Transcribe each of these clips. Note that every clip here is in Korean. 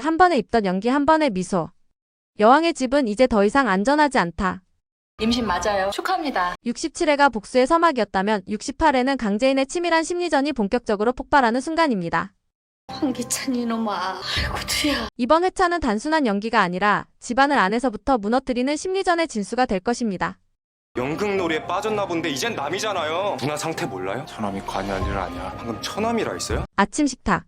한 번에 입덧 연기 한 번에 미소. 여왕의 집은 이제 더 이상 안전하지 않다. 임신 맞아요. 축하합니다. 67회가 복수의 서막이었다면 68회는 강재인의 치밀한 심리전이 본격적으로 폭발하는 순간입니다. 황기찬 이놈아. 아이고 두야. 이번 회차는 단순한 연기가 아니라 집안을 안에서부터 무너뜨리는 심리전의 진수가 될 것입니다. 연극놀이에 빠졌나 본데 이젠 남이잖아요. 누나 상태 몰라요? 처남이 관여할 일 아니야. 방금 처남이라 했어요? 아침 식탁.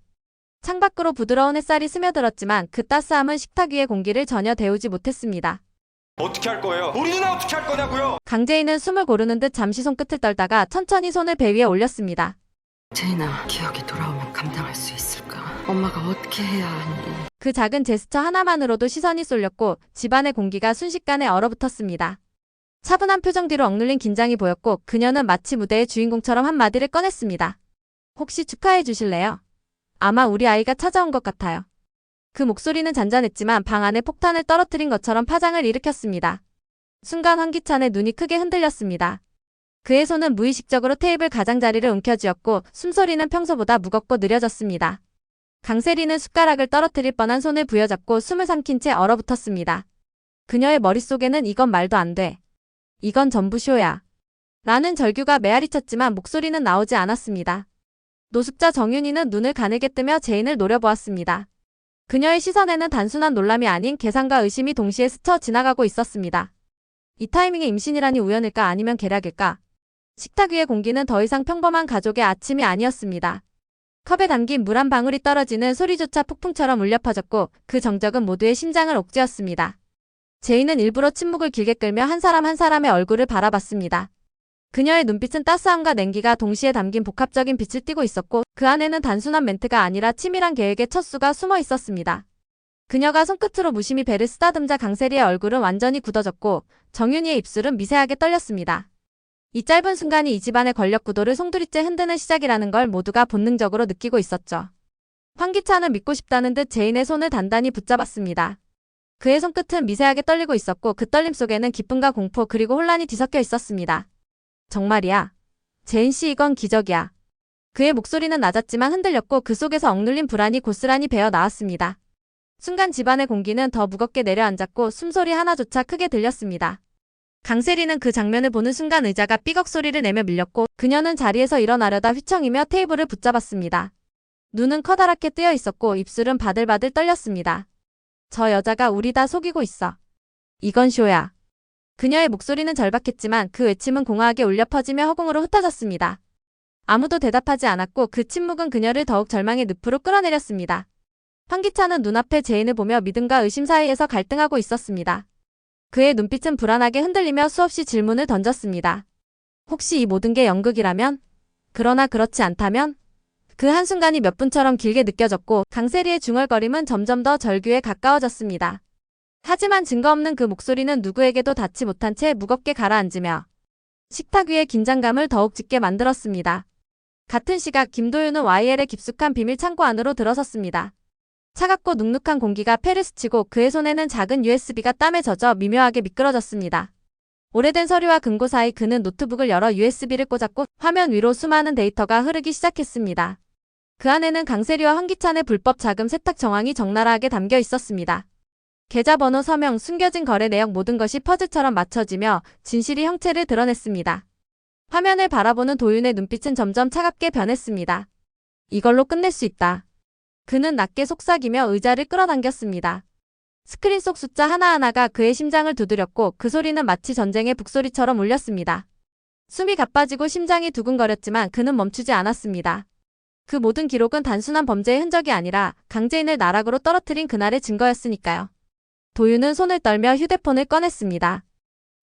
창밖으로 부드러운 햇살이 스며들었지만 그 따스함은 식탁 위의 공기를 전혀 데우지 못했습니다. 어떻게 할 거예요? 우리 누나 어떻게 할 거냐고요? 강재인은 숨을 고르는 듯 잠시 손끝을 떨다가 천천히 손을 배 위에 올렸습니다. 제인아, 기억이 돌아오면 감당할 수 있을까? 엄마가 어떻게 해야 하니? 그 작은 제스처 하나만으로도 시선이 쏠렸고 집안의 공기가 순식간에 얼어붙었습니다. 차분한 표정 뒤로 억눌린 긴장이 보였고 그녀는 마치 무대의 주인공처럼 한마디를 꺼냈습니다. 혹시 축하해 주실래요? 아마 우리 아이가 찾아온 것 같아요. 그 목소리는 잔잔했지만 방 안에 폭탄을 떨어뜨린 것처럼 파장을 일으켰습니다. 순간 황기찬의 눈이 크게 흔들렸습니다. 그의 손은 무의식적으로 테이블 가장자리를 움켜쥐었고 숨소리는 평소보다 무겁고 느려졌습니다. 강세리는 숟가락을 떨어뜨릴 뻔한 손을 부여잡고 숨을 삼킨 채 얼어붙었습니다. 그녀의 머릿속에는 이건 말도 안 돼. 이건 전부 쇼야. 라는 절규가 메아리쳤지만 목소리는 나오지 않았습니다. 노숙자 정윤이는 눈을 가늘게 뜨며 제인을 노려보았습니다. 그녀의 시선에는 단순한 놀람이 아닌 계산과 의심이 동시에 스쳐 지나가고 있었습니다. 이 타이밍에 임신이라니 우연일까 아니면 계략일까? 식탁 위의 공기는 더 이상 평범한 가족의 아침이 아니었습니다. 컵에 담긴 물 한 방울이 떨어지는 소리조차 폭풍처럼 울려 퍼졌고 그 정적은 모두의 심장을 옥죄었습니다. 제인은 일부러 침묵을 길게 끌며 한 사람 한 사람의 얼굴을 바라봤습니다. 그녀의 눈빛은 따스함과 냉기가 동시에 담긴 복합적인 빛을 띠고 있었고 그 안에는 단순한 멘트가 아니라 치밀한 계획의 첫 수가 숨어 있었습니다. 그녀가 손끝으로 무심히 배를 쓰다듬자 강세리의 얼굴은 완전히 굳어졌고 정윤이의 입술은 미세하게 떨렸습니다. 이 짧은 순간이 이 집안의 권력 구도를 송두리째 흔드는 시작이라는 걸 모두가 본능적으로 느끼고 있었죠. 황기찬은 믿고 싶다는 듯 제인의 손을 단단히 붙잡았습니다. 그의 손끝은 미세하게 떨리고 있었고 그 떨림 속에는 기쁨과 공포 그리고 혼란이 뒤섞여 있었습니다. 정말이야. 제인 씨 이건 기적이야. 그의 목소리는 낮았지만 흔들렸고 그 속에서 억눌린 불안이 고스란히 배어 나왔습니다. 순간 집안의 공기는 더 무겁게 내려앉았고 숨소리 하나조차 크게 들렸습니다. 강세리는 그 장면을 보는 순간 의자가 삐걱 소리를 내며 밀렸고 그녀는 자리에서 일어나려다 휘청이며 테이블을 붙잡았습니다. 눈은 커다랗게 뜨여 있었고 입술은 바들바들 떨렸습니다. 저 여자가 우리 다 속이고 있어. 이건 쇼야. 그녀의 목소리는 절박했지만 그 외침은 공허하게 울려 퍼지며 허공으로 흩어졌습니다. 아무도 대답하지 않았고 그 침묵은 그녀를 더욱 절망의 늪으로 끌어내렸습니다. 황기찬은 눈앞에 제인을 보며 믿음과 의심 사이에서 갈등하고 있었습니다. 그의 눈빛은 불안하게 흔들리며 수없이 질문을 던졌습니다. 혹시 이 모든 게 연극이라면? 그러나 그렇지 않다면? 그 한순간이 몇 분처럼 길게 느껴졌고 강세리의 중얼거림은 점점 더 절규에 가까워졌습니다. 하지만 증거 없는 그 목소리는 누구에게도 닿지 못한 채 무겁게 가라앉으며 식탁 위의 긴장감을 더욱 짙게 만들었습니다. 같은 시각 김도윤은 YL의 깊숙한 비밀 창고 안으로 들어섰습니다. 차갑고 눅눅한 공기가 폐를 스치고 그의 손에는 작은 USB가 땀에 젖어 미묘하게 미끄러졌습니다. 오래된 서류와 금고 사이 그는 노트북을 열어 USB를 꽂았고 화면 위로 수많은 데이터가 흐르기 시작했습니다. 그 안에는 강세리와 황기찬의 불법 자금 세탁 정황이 적나라하게 담겨 있었습니다. 계좌번호, 서명, 숨겨진 거래 내역 모든 것이 퍼즐처럼 맞춰지며 진실이 형체를 드러냈습니다. 화면을 바라보는 도윤의 눈빛은 점점 차갑게 변했습니다. 이걸로 끝낼 수 있다. 그는 낮게 속삭이며 의자를 끌어당겼습니다. 스크린 속 숫자 하나하나가 그의 심장을 두드렸고 그 소리는 마치 전쟁의 북소리처럼 울렸습니다. 숨이 가빠지고 심장이 두근거렸지만 그는 멈추지 않았습니다. 그 모든 기록은 단순한 범죄의 흔적이 아니라 강재인을 나락으로 떨어뜨린 그날의 증거였으니까요. 도윤은 손을 떨며 휴대폰을 꺼냈습니다.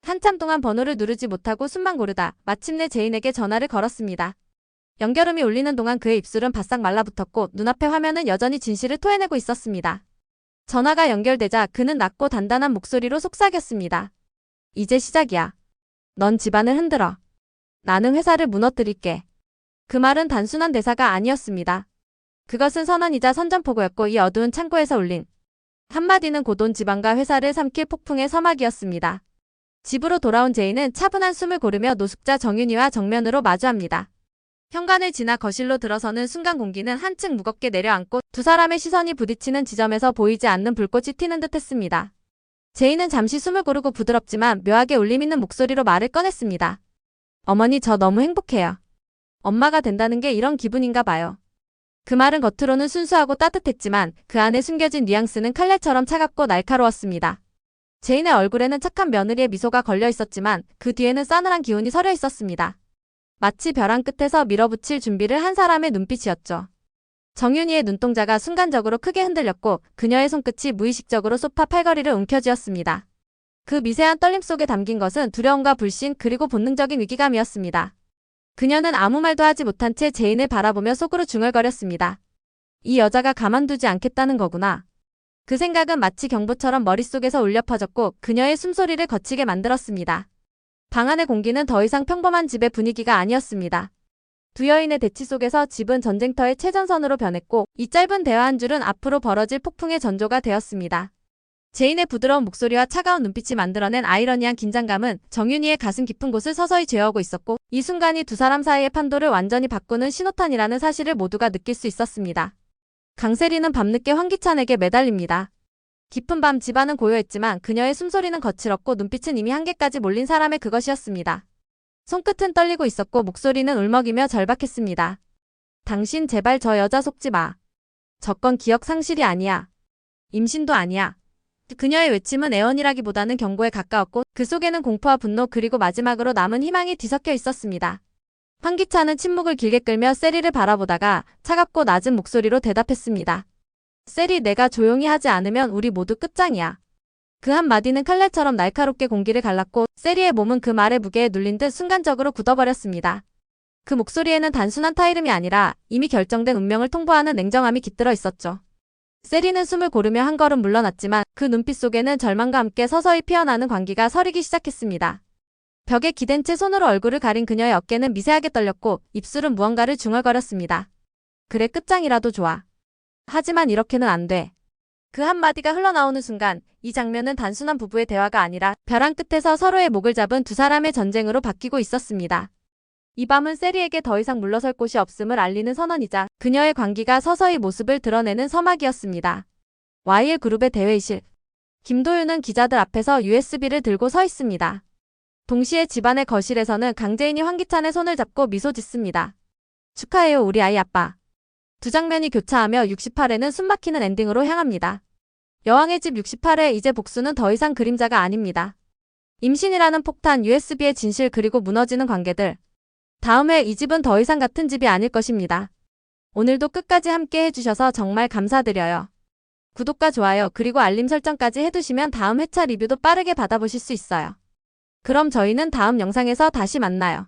한참 동안 번호를 누르지 못하고 숨만 고르다 마침내 제인에게 전화를 걸었습니다. 연결음이 울리는 동안 그의 입술은 바싹 말라붙었고 눈앞의 화면은 여전히 진실을 토해내고 있었습니다. 전화가 연결되자 그는 낮고 단단한 목소리로 속삭였습니다. 이제 시작이야. 넌 집안을 흔들어. 나는 회사를 무너뜨릴게. 그 말은 단순한 대사가 아니었습니다. 그것은 선언이자 선전포고였고 이 어두운 창고에서 울린 한마디는 곧 온 집안과 회사를 삼킬 폭풍의 서막이었습니다. 집으로 돌아온 제인은 차분한 숨을 고르며 노숙자 정윤이와 정면으로 마주합니다. 현관을 지나 거실로 들어서는 순간 공기는 한층 무겁게 내려앉고 두 사람의 시선이 부딪히는 지점에서 보이지 않는 불꽃이 튀는 듯 했습니다. 제이는 잠시 숨을 고르고 부드럽지만 묘하게 울림 있는 목소리로 말을 꺼냈습니다. 어머니, 저 너무 행복해요. 엄마가 된다는 게 이런 기분인가 봐요. 그 말은 겉으로는 순수하고 따뜻했지만 그 안에 숨겨진 뉘앙스는 칼날처럼 차갑고 날카로웠습니다. 제인의 얼굴에는 착한 며느리의 미소가 걸려 있었지만 그 뒤에는 싸늘한 기운이 서려 있었습니다. 마치 벼랑 끝에서 밀어붙일 준비를 한 사람의 눈빛이었죠. 정윤희의 눈동자가 순간적으로 크게 흔들렸고 그녀의 손끝이 무의식적으로 소파 팔걸이를 움켜쥐었습니다. 그 미세한 떨림 속에 담긴 것은 두려움과 불신 그리고 본능적인 위기감이었습니다. 그녀는 아무 말도 하지 못한 채 제인을 바라보며 속으로 중얼거렸습니다. 이 여자가 가만두지 않겠다는 거구나. 그 생각은 마치 경보처럼 머릿속에서 울려 퍼졌고 그녀의 숨소리를 거치게 만들었습니다. 방 안의 공기는 더 이상 평범한 집의 분위기가 아니었습니다. 두 여인의 대치 속에서 집은 전쟁터의 최전선으로 변했고 이 짧은 대화 한 줄은 앞으로 벌어질 폭풍의 전조가 되었습니다. 제인의 부드러운 목소리와 차가운 눈빛이 만들어낸 아이러니한 긴장감은 정윤희의 가슴 깊은 곳을 서서히 죄어오고 있었고 이 순간이 두 사람 사이의 판도를 완전히 바꾸는 신호탄이라는 사실을 모두가 느낄 수 있었습니다. 강세리는 밤늦게 황기찬에게 매달립니다. 깊은 밤 집안은 고요했지만 그녀의 숨소리는 거칠었고 눈빛은 이미 한계까지 몰린 사람의 그것이었습니다. 손끝은 떨리고 있었고 목소리는 울먹이며 절박했습니다. 당신 제발 저 여자 속지 마. 저 건 기억 상실이 아니야. 임신도 아니야. 그녀의 외침은 애원이라기보다는 경고에 가까웠고 그 속에는 공포와 분노 그리고 마지막으로 남은 희망이 뒤섞여 있었습니다. 황기찬은 침묵을 길게 끌며 세리를 바라보다가 차갑고 낮은 목소리로 대답했습니다. 세리, 내가 조용히 하지 않으면 우리 모두 끝장이야. 그 한마디는 칼날처럼 날카롭게 공기를 갈랐고 세리의 몸은 그 말의 무게에 눌린 듯 순간적으로 굳어버렸습니다. 그 목소리에는 단순한 타이름이 아니라 이미 결정된 운명을 통보하는 냉정함이 깃들어 있었죠. 세리는 숨을 고르며 한 걸음 물러났지만 그 눈빛 속에는 절망과 함께 서서히 피어나는 광기가 서리기 시작했습니다. 벽에 기댄 채 손으로 얼굴을 가린 그녀의 어깨는 미세하게 떨렸고 입술은 무언가를 중얼거렸습니다. 그래, 끝장이라도 좋아. 하지만 이렇게는 안 돼. 그 한마디가 흘러나오는 순간 이 장면은 단순한 부부의 대화가 아니라 벼랑 끝에서 서로의 목을 잡은 두 사람의 전쟁으로 바뀌고 있었습니다. 이 밤은 세리에게 더 이상 물러설 곳이 없음을 알리는 선언이자 그녀의 광기가 서서히 모습을 드러내는 서막이었습니다. YL 그룹의 대회의실. 김도윤은 기자들 앞에서 USB를 들고 서 있습니다. 동시에 집안의 거실에서는 강재인이 황기찬의 손을 잡고 미소 짓습니다. 축하해요, 우리 아이 아빠. 두 장면이 교차하며 68회는 숨막히는 엔딩으로 향합니다. 여왕의 집 68회, 이제 복수는 더 이상 그림자가 아닙니다. 임신이라는 폭탄, USB의 진실 그리고 무너지는 관계들. 다음 회 이 집은 더 이상 같은 집이 아닐 것입니다. 오늘도 끝까지 함께 해주셔서 정말 감사드려요. 구독과 좋아요 그리고 알림 설정까지 해두시면 다음 회차 리뷰도 빠르게 받아보실 수 있어요. 그럼 저희는 다음 영상에서 다시 만나요.